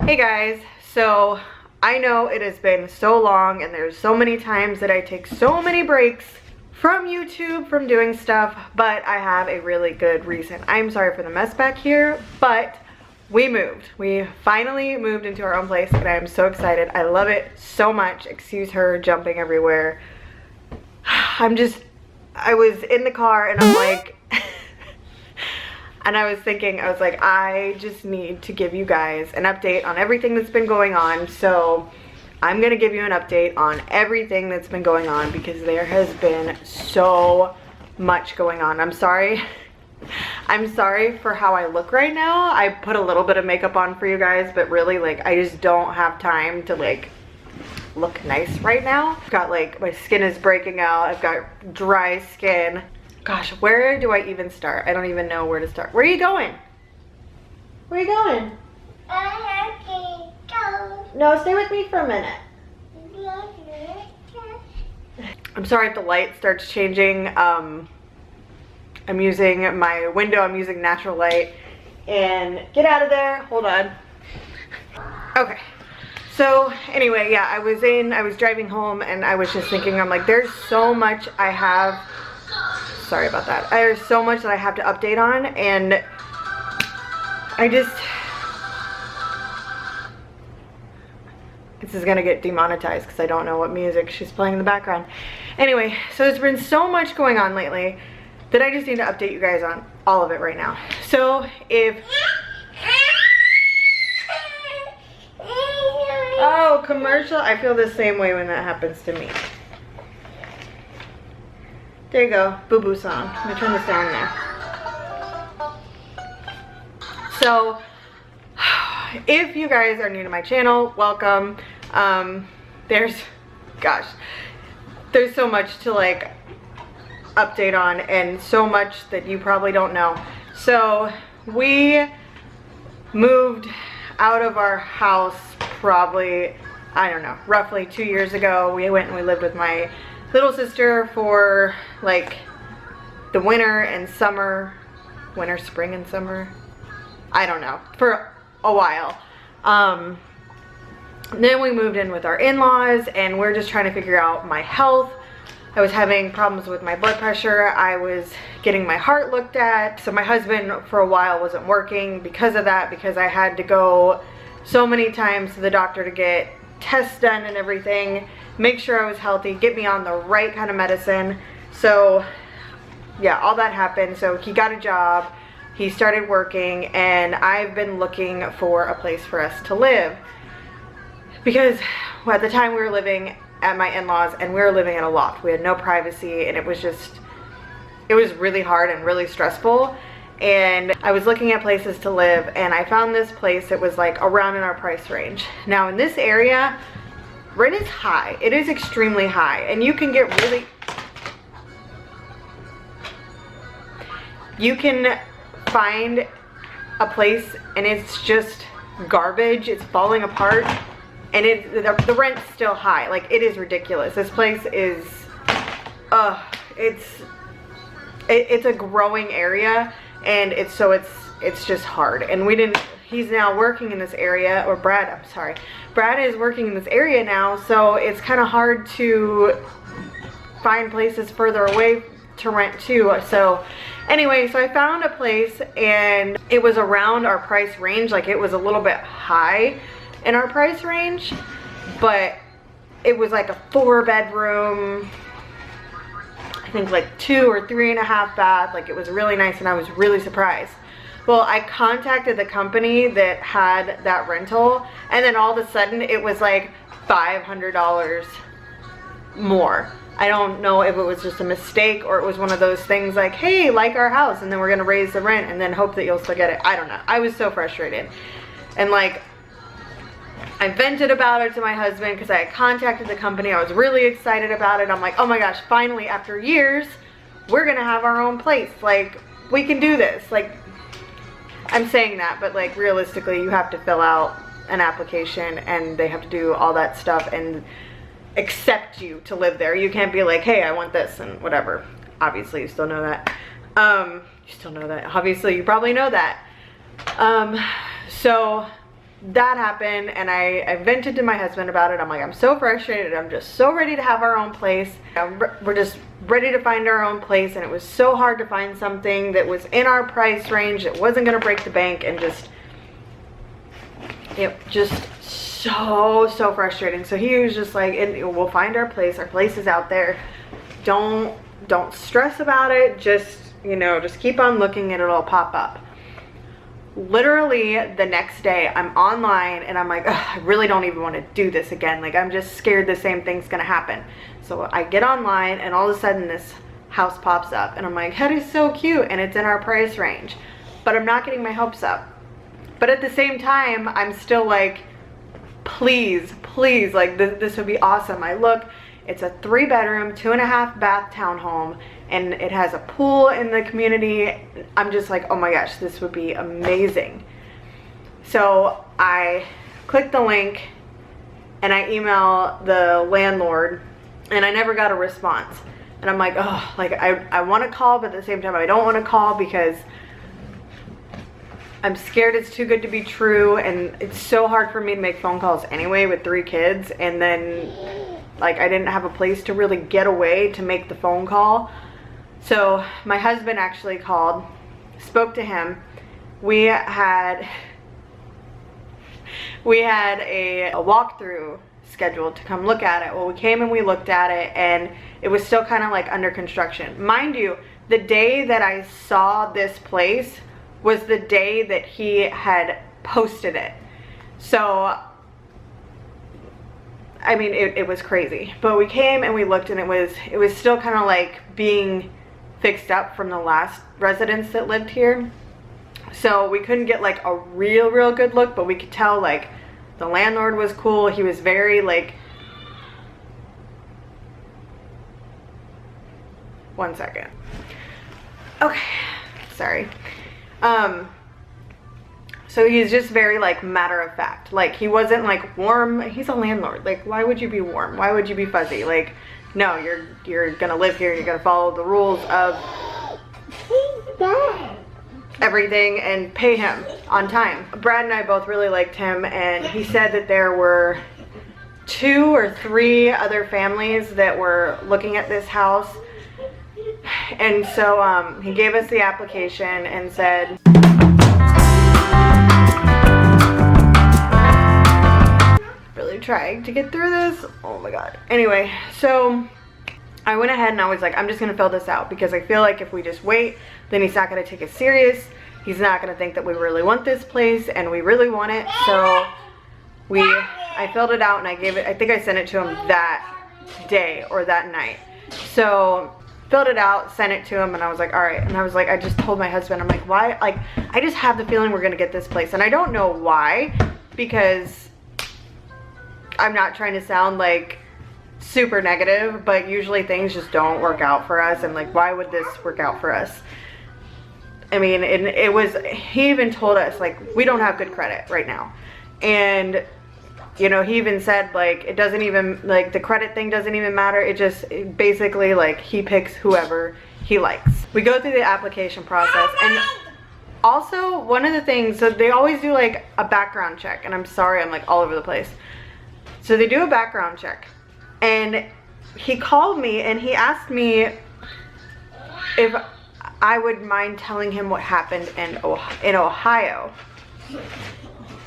Hey guys, so I know it has been so long and there's so many times that I take so many breaks from YouTube, from doing stuff, but I have a really good reason. I'm sorry for the mess back here, but we moved. We finally moved into our own place and I am so excited. I love it so much. Excuse her jumping everywhere. I was in the car and I'm like, and I was thinking, I was like, I just need to give you guys an update on everything that's been going on. So I'm gonna give you an update on everything that's been going on because there has been so much going on. I'm sorry for how I look right now. I put a little bit of makeup on for you guys, but really, like, I just don't have time to like look nice right now. I've got like, my skin is breaking out. I've got dry skin. Gosh, where do I even start? I don't even know where to start. Where are you going? Where are you going? No, stay with me for a minute. I'm sorry if the light starts changing. I'm using my window. I'm using natural light. And get out of there. Hold on. Okay. So anyway, yeah, I was driving home and I was just thinking, I'm like, there's so much I have. Sorry about that. There's so much that I have to update on, and this is gonna get demonetized because I don't know what music she's playing in the background. Anyway, so there's been so much going on lately that I just need to update you guys on all of it right now. So oh, commercial, I feel the same way when that happens to me. There you go, Boo Boo song. Let me turn this down now. So, if you guys are new to my channel, welcome. There's so much to like update on and so much that you probably don't know. So, we moved out of our house probably, I don't know, roughly 2 years ago. We went and we lived with my little sister for like the winter and summer, winter, spring and summer, I don't know, for a while. Then we moved in with our in-laws and we're just trying to figure out my health. I was having problems with my blood pressure. I was getting my heart looked at. So my husband for a while wasn't working because of that, because I had to go so many times to the doctor to get tests done and everything, make sure I was healthy, get me on the right kind of medicine. So yeah, all that happened. So he got a job, he started working, and I've been looking for a place for us to live because at the time we were living at my in-laws and we were living in a loft. We had no privacy and it was really hard and really stressful. And I was looking at places to live and I found this place that was like around in our price range. Now in this area, rent is high. It is extremely high and you can find a place and it's just garbage. It's falling apart and the rent's still high. Like, it is ridiculous. This place is, it's a growing area. And it's just hard. And he's now working in this area, or Brad is working in this area now, so it's kind of hard to find places further away to rent too. So anyway, so I found a place and it was around our price range. Like, it was a little bit high in our price range, but it was like a 4-bedroom, I think like 2 or 3.5 bath. Like, it was really nice and I was really surprised. Well, I contacted the company that had that rental and then all of a sudden it was like $500 more. I don't know if it was just a mistake or it was one of those things like, hey, like our house, and then we're gonna raise the rent and then hope that you'll still get it. I don't know. I was so frustrated. And like, I vented about it to my husband because I had contacted the company. I was really excited about it. I'm like, oh my gosh, finally, after years, we're gonna have our own place. Like, we can do this. Like, I'm saying that, but like, realistically, you have to fill out an application and they have to do all that stuff and accept you to live there. You can't be like, hey, I want this and whatever. Obviously, you still know that. Obviously, you probably know that. So that happened, and I vented to my husband about it. I'm like, I'm so frustrated. I'm just so ready to have our own place. We're just ready to find our own place, and it was so hard to find something that was in our price range, that wasn't gonna break the bank, and just so frustrating. So he was just like, we'll find our place. Our place is out there. Don't stress about it. Just, you know, just keep on looking and it'll pop up. Literally the next day I'm online and I'm like, I really don't even want to do this again. Like, I'm just scared the same thing's gonna happen. So I get online and all of a sudden this house pops up and I'm like, that is so cute, and it's in our price range. But I'm not getting my hopes up. But at the same time, I'm still like, please, like this would be awesome. I look, it's a 3-bedroom, 2.5 bath townhome, and it has a pool in the community. I'm just like, oh my gosh, this would be amazing. So I click the link and I email the landlord, and I never got a response. And I'm like, oh, like I want to call, but at the same time I don't want to call because I'm scared it's too good to be true, and it's so hard for me to make phone calls anyway with 3 kids, and then like I didn't have a place to really get away to make the phone call. So my husband actually called, spoke to him. We had a walkthrough scheduled to come look at it. Well, we came and we looked at it, and it was still kind of like under construction. Mind you, the day that I saw this place was the day that he had posted it. So I mean, it was crazy. But we came and we looked, and it was still kind of like being fixed up from the last residents that lived here. So we couldn't get like a real good look, but we could tell like the landlord was cool. He was very like, one second. Okay, sorry. So he's just very like matter of fact. Like, he wasn't like warm. He's a landlord. Like, why would you be warm? Why would you be fuzzy? Like, no, you're gonna live here and you're gonna follow the rules of everything and pay him on time. Brad and I both really liked him, and he said that there were 2 or 3 other families that were looking at this house. And so he gave us the application and said, really trying to get through this, oh my god. Anyway, so I went ahead and I was like, I'm just gonna fill this out, because I feel like if we just wait, then he's not gonna take it serious. He's not gonna think that we really want this place and we really want it. So I filled it out and I gave it, I think I sent it to him that day or that night. So filled it out, sent it to him, and I was like, all right. And I was like, I just told my husband, I'm like, why? Like, I just have the feeling we're gonna get this place, and I don't know why, because I'm not trying to sound like super negative, but usually things just don't work out for us. And like, why would this work out for us? I mean, it was, he even told us like, we don't have good credit right now. And you know, he even said like, it doesn't even, like the credit thing doesn't even matter. It basically like, he picks whoever he likes. We go through the application process, and also one of the things, so they always do like a background check, and I'm sorry, I'm like all over the place. So they do a background check, and he called me and he asked me if I would mind telling him what happened in Ohio.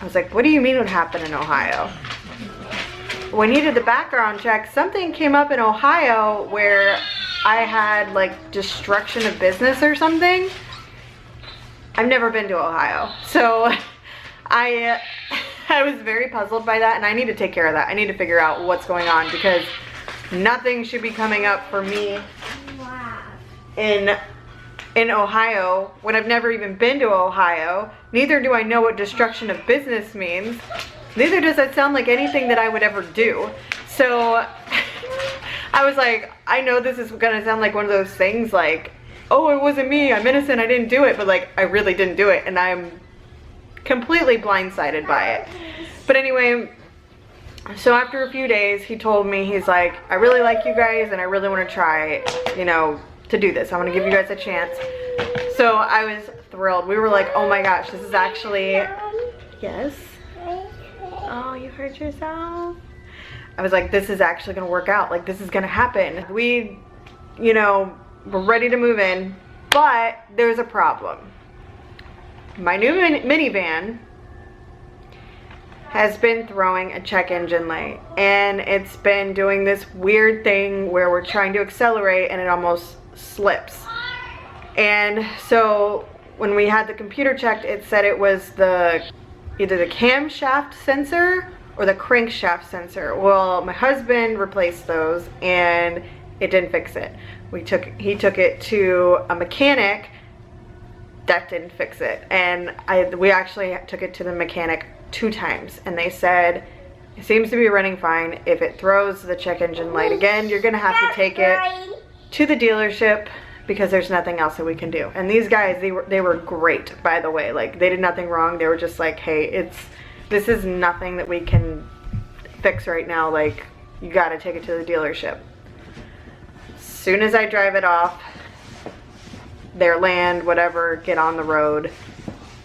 I was like, what do you mean what happened in Ohio? When he did the background check, something came up in Ohio where I had like destruction of business or something. I've never been to Ohio. So I was very puzzled by that, and I need to take care of that. I need to figure out what's going on, because nothing should be coming up for me in Ohio when I've never even been to Ohio. Neither do I know what destruction of business means. Neither does that sound like anything that I would ever do. So I was like, I know this is gonna sound like one of those things like, oh, it wasn't me, I'm innocent, I didn't do it, but like, I really didn't do it, and I'm completely blindsided by it. But anyway, so after a few days, he told me, he's like, I really like you guys, and I really want to try, you know, to do this. I want to give you guys a chance. So I was thrilled. We were like, oh my gosh, this is actually, yes. oh, you hurt yourself? I was like, this is actually gonna work out. Like, this is gonna happen. We, you know, we're ready to move in, but there's a problem. My new minivan has been throwing a check engine light, and it's been doing this weird thing where we're trying to accelerate and it almost slips. And so when we had the computer checked, it said it was either the camshaft sensor or the crankshaft sensor. Well, my husband replaced those and it didn't fix it. He took it to a mechanic. That didn't fix it. And we actually took it to the mechanic 2 times, and they said it seems to be running fine. If it throws the check engine light again, you're gonna have to take it to the dealership because there's nothing else that we can do. And these guys, they were great, by the way. Like, they did nothing wrong. They were just like, hey, this is nothing that we can fix right now. Like, you gotta take it to the dealership. As soon as I drive it off, their land, whatever, get on the road,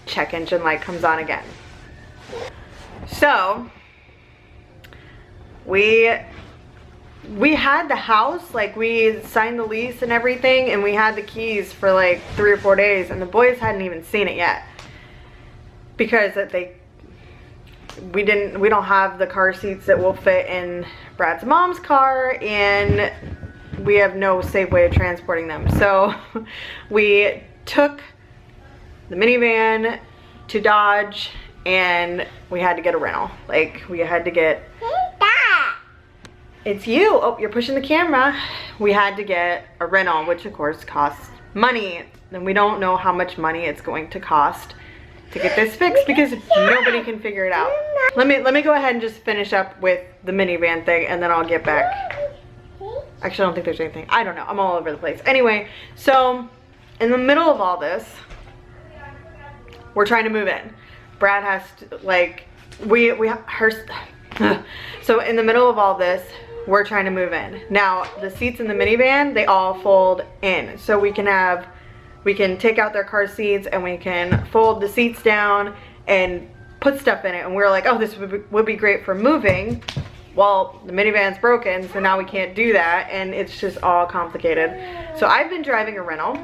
check engine light comes on again. So we had the house, like, we signed the lease and everything, and we had the keys for like 3 or 4 days, and the boys hadn't even seen it yet because we don't have the car seats that will fit in Brad's mom's car, and we have no safe way of transporting them. So we took the minivan to Dodge, and we had to get a rental. Like, we had to get... It's you! Oh, you're pushing the camera. We had to get a rental, which of course costs money. And we don't know how much money it's going to cost to get this fixed because nobody can figure it out. Let me go ahead and just finish up with the minivan thing, and then I'll get back. Actually, I don't think there's anything. I don't know. I'm all over the place. Anyway, so in the middle of all this, we're trying to move in. Brad has to, like, so in the middle of all this, we're trying to move in. Now, the seats in the minivan, they all fold in. So we can take out their car seats, and we can fold the seats down and put stuff in it. And we're like, oh, this would be great for moving. Well, the minivan's broken, so now we can't do that, and it's just all complicated. So I've been driving a rental.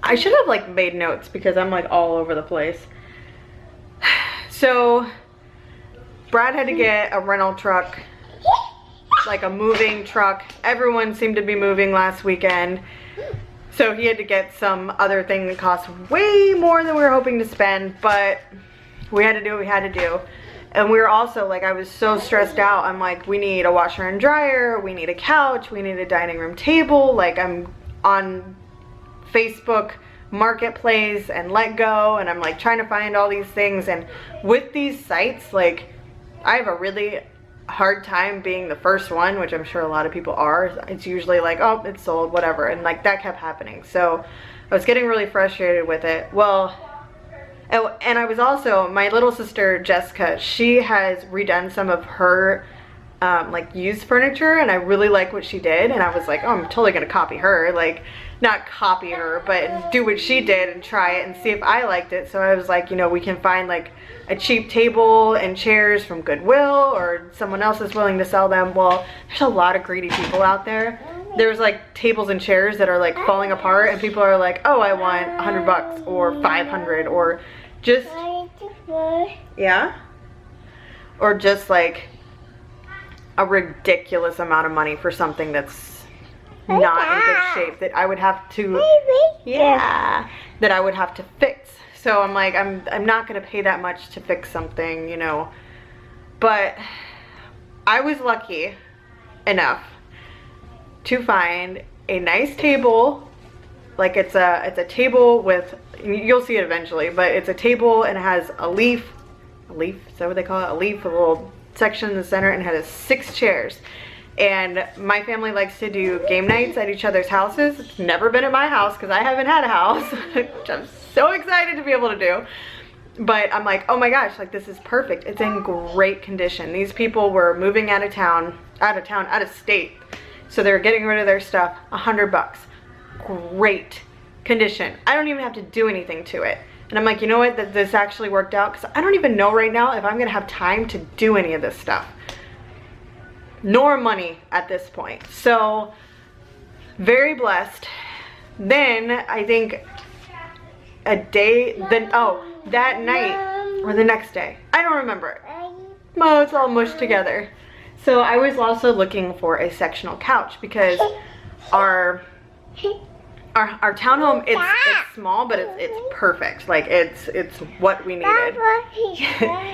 I should have like made notes because I'm like all over the place. So Brad had to get a rental truck, like a moving truck. Everyone seemed to be moving last weekend. So he had to get some other thing that cost way more than we were hoping to spend, but we had to do what we had to do. And we were also like, I was so stressed out. I'm like, we need a washer and dryer, we need a couch, we need a dining room table. Like, I'm on Facebook Marketplace and Let Go, and I'm like trying to find all these things. And with these sites, like, I have a really hard time being the first one, which I'm sure a lot of people are. It's usually like, oh, it's sold, whatever. And like, that kept happening. So I was getting really frustrated with it. Well, oh, and I was also, my little sister Jessica, she has redone some of her like used furniture, and I really like what she did, and I was like, oh, I'm totally gonna copy her. Like, not copy her, but do what she did and try it and see if I liked it. So I was like, you know, we can find like a cheap table and chairs from Goodwill, or someone else is willing to sell them. Well, there's a lot of greedy people out there. There's like tables and chairs that are like falling apart, and people are like, oh, I want $100 or 500, or just, yeah, or just like a ridiculous amount of money for something that's not in good shape that I would have to, yeah, that I would have to fix. So I'm like, I'm not gonna pay that much to fix something, you know. But I was lucky enough to find a nice table. Like, it's a table with, you'll see it eventually, but it's a table and it has a leaf, is that what they call it? A leaf, a little section in the center, and it has 6 chairs. And my family likes to do game nights at each other's houses. It's never been at my house because I haven't had a house, which I'm so excited to be able to do. But I'm like, oh my gosh, like, this is perfect. It's in great condition. These people were moving out of state. So they were getting rid of their stuff, $100. Great condition. I don't even have to do anything to it. And I'm like, you know what, that this actually worked out, because I don't even know right now if I'm gonna have time to do any of this stuff, nor money at this point. So very blessed. Then I think that night or the next day, I don't remember. Oh, it's all mushed together. So I was also looking for a sectional couch, because our townhome, it's small, but it's perfect. Like it's what we needed.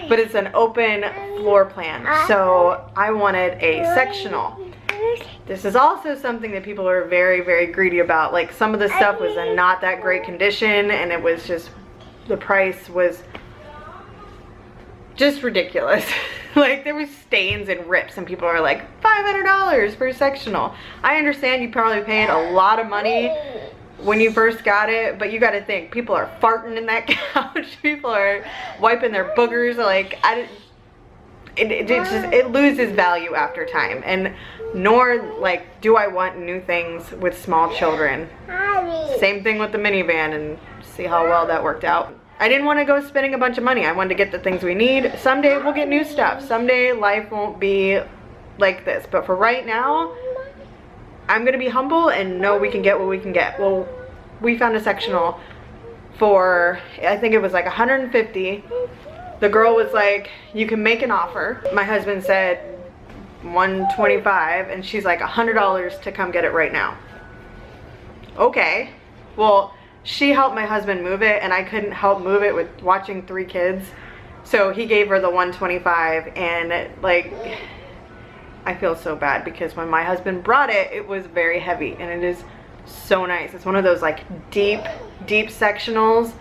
But it's an open floor plan, so I wanted a sectional. This is also something that people are very, very greedy about. Like, some of the stuff was in not that great condition, and it was just, the price was just ridiculous. Like, there was stains and rips, and people are like, $500 for a sectional. I understand you probably paid a lot of money when you first got it, but you got to think, people are farting in that couch. People are wiping their boogers. Like, it loses value after time. And nor, like, do I want new things with small children. Same thing with the minivan, and see how well that worked out. I didn't want to go spending a bunch of money. I wanted to get the things we need. Someday we'll get new stuff. Someday life won't be like this. But for right now, I'm going to be humble and know we can get what we can get. Well, we found a sectional for, I think it was like $150. The girl was like, you can make an offer. My husband said $125, and she's like, $100 to come get it right now. Okay. Well, she helped my husband move it, and I couldn't help move it with watching 3 kids. So he gave her the $125, and like, I feel so bad, because when my husband brought it, it was very heavy, and it is so nice. It's one of those like deep sectionals.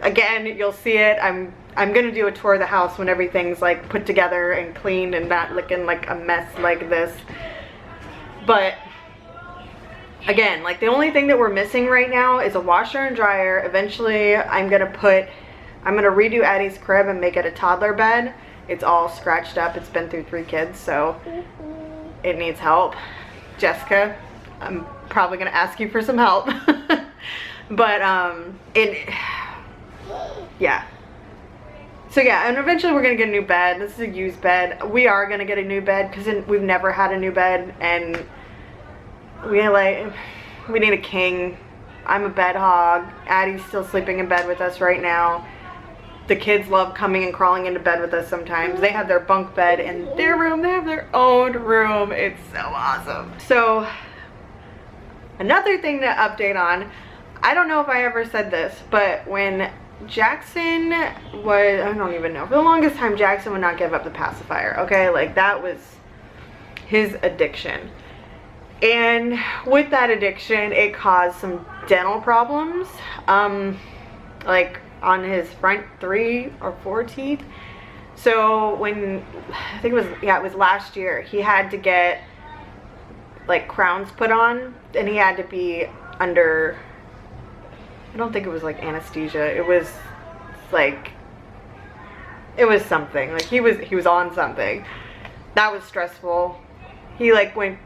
Again, you'll see it. I'm gonna do a tour of the house when everything's like put together and cleaned and not looking like a mess like this. But again, like, the only thing that we're missing right now is a washer and dryer. Eventually I'm gonna redo Addie's crib and make it a toddler bed. It's all scratched up. It's been through 3 kids, so it needs help. Jessica, I'm probably gonna ask you for some help. But yeah. So yeah, and eventually we're gonna get a new bed. This is a used bed. We are gonna get a new bed, because we've never had a new bed, and we need a king. I'm a bed hog. Addie's still sleeping in bed with us right now. The kids love coming and crawling into bed with us sometimes. They have their bunk bed in their room. They have their own room. It's so awesome. So another thing to update on, I don't know if I ever said this, but when Jackson was, I don't even know, for the longest time Jackson would not give up the pacifier, okay? Like, that was his addiction. And with that addiction, it caused some dental problems, like on his front 3 or 4 teeth. So when, I think it was last year, he had to get like crowns put on, and he had to be under, I don't think it was like anesthesia. It was like, it was something. Like, he was on something. That was stressful. He like went,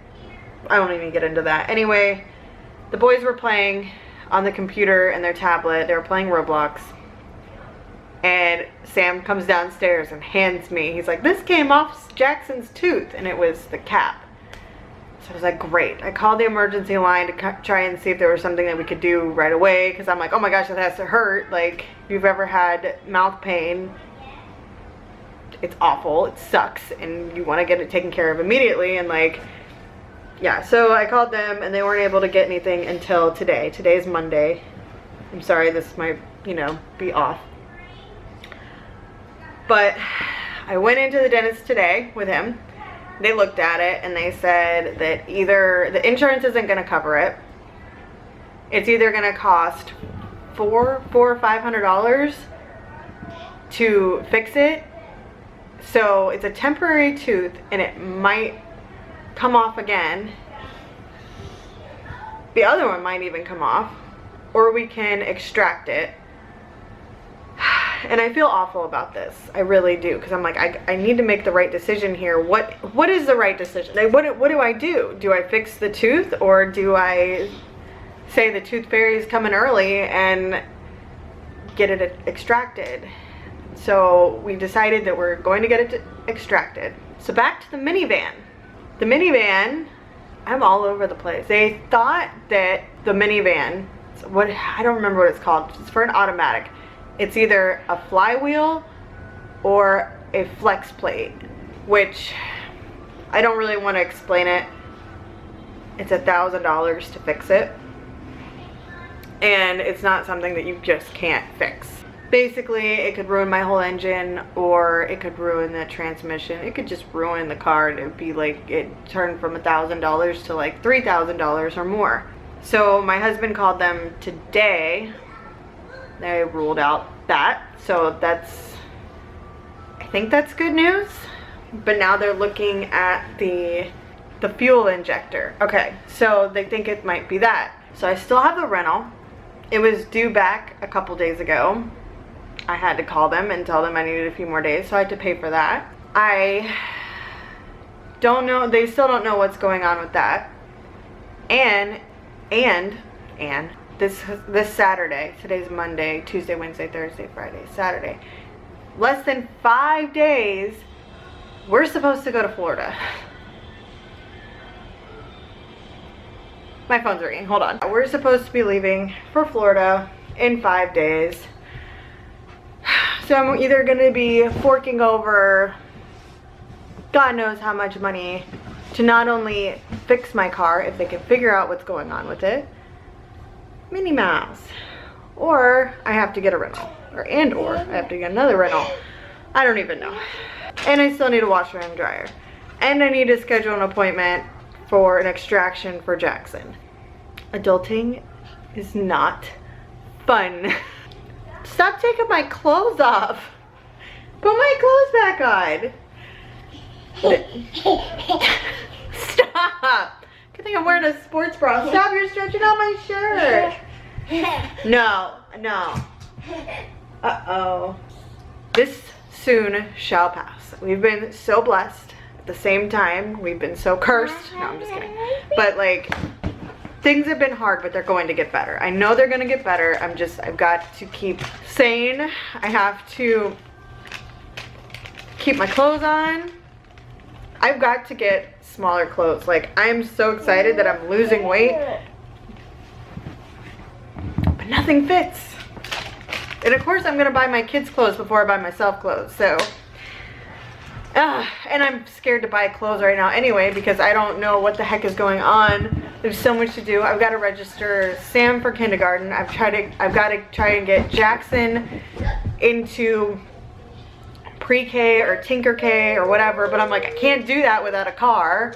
I won't even get into that. Anyway, the boys were playing on the computer and their tablet. They were playing Roblox. And Sam comes downstairs and hands me, he's like, this came off Jackson's tooth, and it was the cap. So I was like, great. I called the emergency line to try and see if there was something that we could do right away, because I'm like, oh my gosh, that has to hurt. Like, if you've ever had mouth pain, it's awful, it sucks, and you want to get it taken care of immediately. And like, yeah, so I called them, and they weren't able to get anything until today. Today's Monday. I'm sorry, this might, be off. But I went into the dentist today with him. They looked at it, and they said that either the insurance isn't going to cover it. It's either going to cost $400 or $500 to fix it. So it's a temporary tooth, and it might come off again. The other one might even come off, or we can extract it. And I feel awful about this. I really do, because I'm like, I need to make the right decision here. What is the right decision? Like, what do I do? Do I fix the tooth, or do I say the tooth fairy is coming early and get it extracted. So we decided that we're going to get it extracted. So back to the minivan. The minivan, I'm all over the place. They thought that the minivan, I don't remember what it's called. It's for an automatic. It's either a flywheel or a flex plate, which I don't really want to explain it. It's $1,000 to fix it. And it's not something that you just can't fix. Basically, it could ruin my whole engine, or it could ruin the transmission. It could just ruin the car, and it would be like, it turned from $1,000 to like $3,000 or more. So my husband called them today. They ruled out that. So I think that's good news. But now they're looking at the fuel injector. Okay, so they think it might be that. So I still have the rental. It was due back a couple days ago. I had to call them and tell them I needed a few more days, so I had to pay for that. I don't know, they still don't know what's going on with that. And this Saturday, today's Monday, Tuesday, Wednesday, Thursday, Friday, Saturday, less than 5 days, we're supposed to go to Florida. My phone's ringing, hold on. We're supposed to be leaving for Florida in 5 days. So I'm either gonna be forking over God knows how much money to not only fix my car, if they can figure out what's going on with it, Minnie Mouse, or I have to get a rental, or I have to get another rental. I don't even know. And I still need a washer and dryer. And I need to schedule an appointment for an extraction for Jackson. Adulting is not fun. Stop taking my clothes off. Put my clothes back on. Stop. Good thing I'm wearing a sports bra. Stop, you're stretching out my shirt. No. Uh-oh. This soon shall pass. We've been so blessed. At the same time, we've been so cursed. No, I'm just kidding. But like, things have been hard, but they're going to get better. I know they're gonna get better. I've got to keep sane. I have to keep my clothes on. I've got to get smaller clothes. Like, I'm so excited that I'm losing weight, but nothing fits. And of course I'm gonna buy my kids clothes before I buy myself clothes, so. And I'm scared to buy clothes right now anyway, because I don't know what the heck is going on. There's so much to do. I've got to register Sam for kindergarten. I've got to try and get Jackson into pre-K or Tinker K or whatever, but I'm like, I can't do that without a car.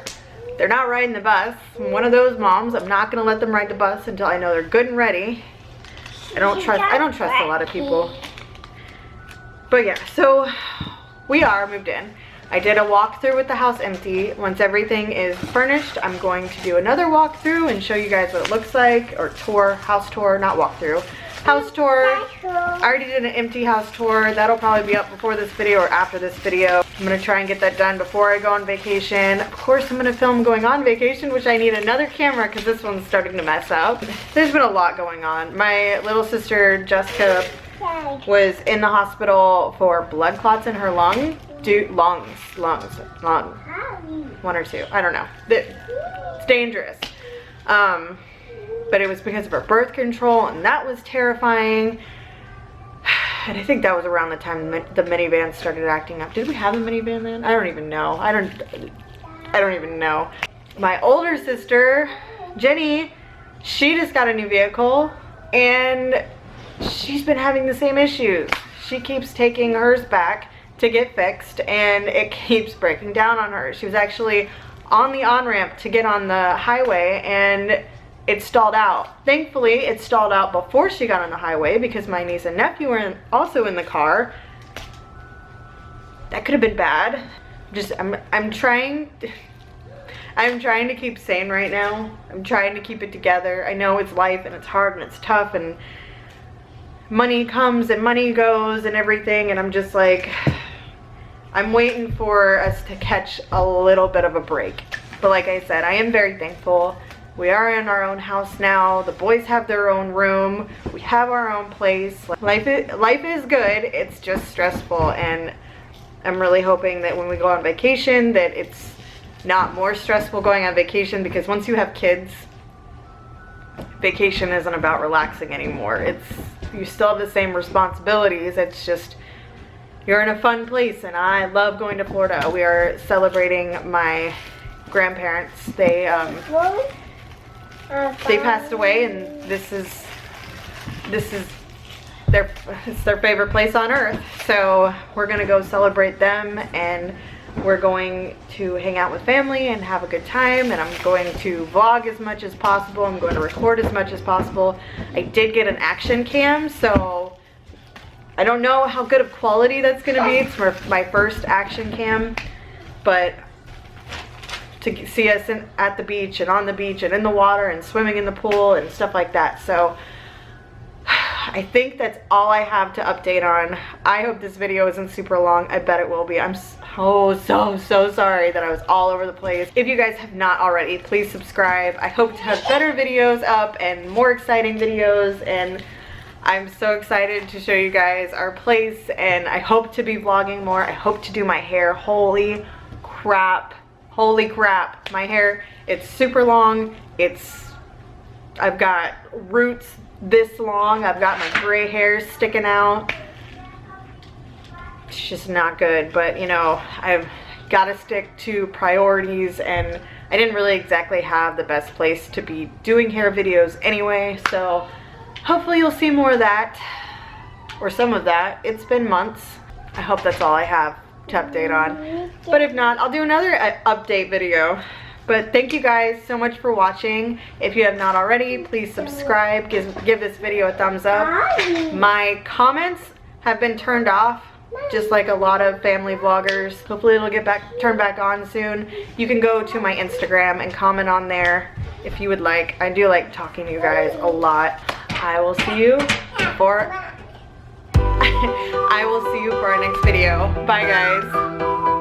They're not riding the bus. I'm one of those moms. I'm not going to let them ride the bus until I know they're good and ready. I don't trust a lot of people. But yeah, so we are moved in. I did a walkthrough with the house empty. Once everything is furnished, I'm going to do another walkthrough and show you guys what it looks like, or tour, house tour, not walkthrough. House tour. I already did an empty house tour. That'll probably be up before this video or after this video. I'm gonna try and get that done before I go on vacation. Of course, I'm gonna film going on vacation, which I need another camera because this one's starting to mess up. There's been a lot going on. My little sister, Jessica, was in the hospital for blood clots in her lungs. One or two, I don't know. It's dangerous. But it was because of her birth control, and that was terrifying. And I think that was around the time the minivan started acting up. Did we have a minivan then? I don't even know. I don't even know. My older sister, Jenny, she just got a new vehicle, and she's been having the same issues. She keeps taking hers back to get fixed, and it keeps breaking down on her. She was actually on the on-ramp to get on the highway, and it stalled out. Thankfully, it stalled out before she got on the highway because my niece and nephew were also in the car. That could have been bad. I'm trying to keep sane right now. I'm trying to keep it together. I know it's life, and it's hard, and it's tough, and money comes and money goes and everything, and I'm just like, I'm waiting for us to catch a little bit of a break. But like I said, I am very thankful We are in our own house now. The boys have their own room. We have our own place. Life is good. It's just stressful, and I'm really hoping that when we go on vacation that it's not more stressful going on vacation, because once you have kids, vacation isn't about relaxing anymore. You still have the same responsibilities. It's just you're in a fun place, and I love going to Florida. We are celebrating my grandparents. They passed away, and this is it's their favorite place on earth. So we're gonna go celebrate them, and we're going to hang out with family and have a good time, and I'm going to vlog as much as possible. I'm going to record as much as possible. I did get an action cam, so I don't know how good of quality that's gonna be. It's my first action cam, but to see us at the beach and on the beach and in the water and swimming in the pool and stuff like that. So I think that's all I have to update on. I hope this video isn't super long. I bet it will be. I'm so sorry that I was all over the place. If you guys have not already, please subscribe. I hope to have better videos up and more exciting videos, and I'm so excited to show you guys our place, and I hope to be vlogging more. I hope to do my hair. Holy crap, my hair, it's super long. I've got roots this long. I've got my gray hair sticking out. It's just not good, but you know, I've got to stick to priorities, and I didn't really exactly have the best place to be doing hair videos anyway, so hopefully you'll see more of that, or some of that. It's been months. I hope that's all I have to update on, but if not, I'll do another update video. But thank you guys so much for watching. If you have not already, please subscribe, give this video a thumbs up. My comments have been turned off, just like a lot of family vloggers. Hopefully it'll get turned back on soon. You can go to my Instagram and comment on there if you would like. I do like talking to you guys a lot. I will see you for our next video. Bye guys.